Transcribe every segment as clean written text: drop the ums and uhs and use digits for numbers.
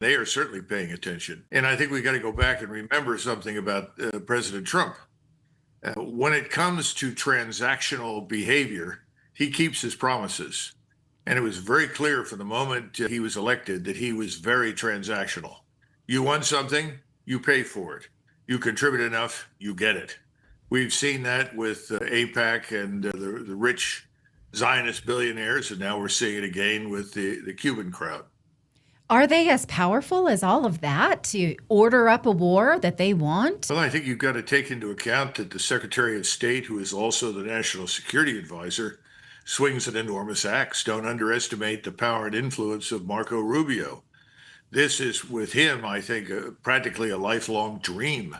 They are certainly paying attention. And I think we got to go back and remember something about President Trump. When it comes to transactional behavior, he keeps his promises. And it was very clear from the moment he was elected that he was very transactional. You want something, you pay for it. You contribute enough, you get it. We've seen that with AIPAC and the rich Zionist billionaires, and now we're seeing it again with the Cuban crowd. Are they as powerful as all of that to order up a war that they want? Well, I think you've got to take into account that the Secretary of State, who is also the National Security Advisor, swings an enormous axe. Don't underestimate the power and influence of Marco Rubio. This is, with him, I think, practically a lifelong dream.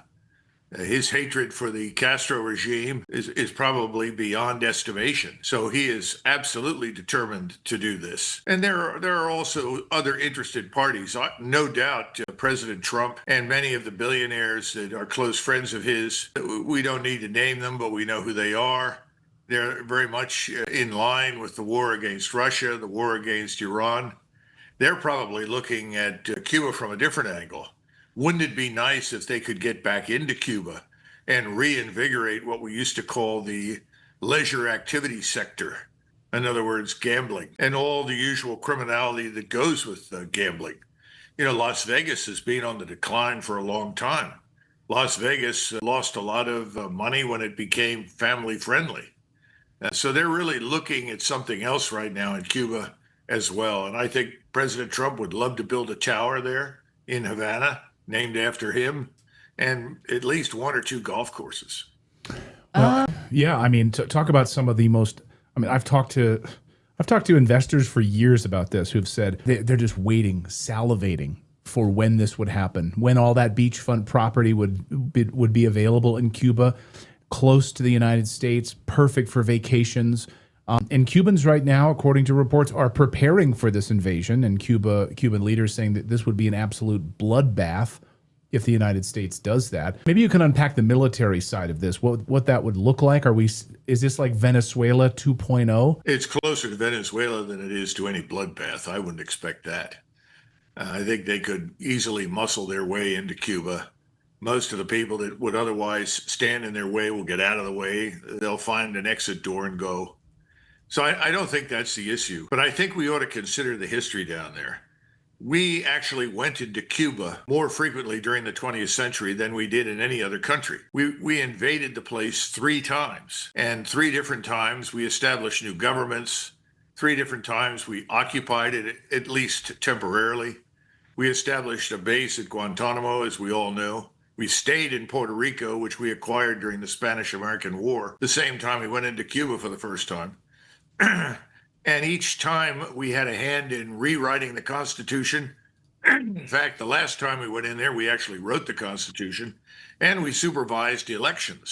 His hatred for the Castro regime is probably beyond estimation. So he is absolutely determined to do this. And there are also other interested parties. No doubt President Trump and many of the billionaires that are close friends of his, we don't need to name them, but we know who they are. They're very much in line with the war against Russia, the war against Iran. They're probably looking at Cuba from a different angle. Wouldn't it be nice if they could get back into Cuba and reinvigorate what we used to call the leisure activity sector? In other words, gambling and all the usual criminality that goes with gambling. You know, Las Vegas has been on the decline for a long time. Las Vegas lost a lot of money when it became family friendly. So they're really looking at something else right now in Cuba as well. And I think President Trump would love to build a tower there in Havana named after him, and at least one or two golf courses. Well, yeah, I mean, talk about some of the most. I mean, I've talked to investors for years about this who've said they're just waiting, salivating for when this would happen, when all that beachfront property would be available in Cuba, close to the United States, perfect for vacations. And Cubans right now, according to reports, are preparing for this invasion. And Cuban leaders saying that this would be an absolute bloodbath if the United States does that. Maybe you can unpack the military side of this. What that would look like? Is this like Venezuela 2.0? It's closer to Venezuela than it is to any bloodbath. I wouldn't expect that. I think they could easily muscle their way into Cuba. Most of the people that would otherwise stand in their way will get out of the way. They'll find an exit door and go. So I don't think that's the issue, but I think we ought to consider the history down there. We actually went into Cuba more frequently during the 20th century than we did in any other country. We invaded the place 3 times, and 3 different times we established new governments. 3 different times we occupied it, at least temporarily. We established a base at Guantanamo, as we all know. We stayed in Puerto Rico, which we acquired during the Spanish-American War, the same time we went into Cuba for the first time. And each time we had a hand in rewriting the Constitution. In fact, the last time we went in there, we actually wrote the Constitution and we supervised elections.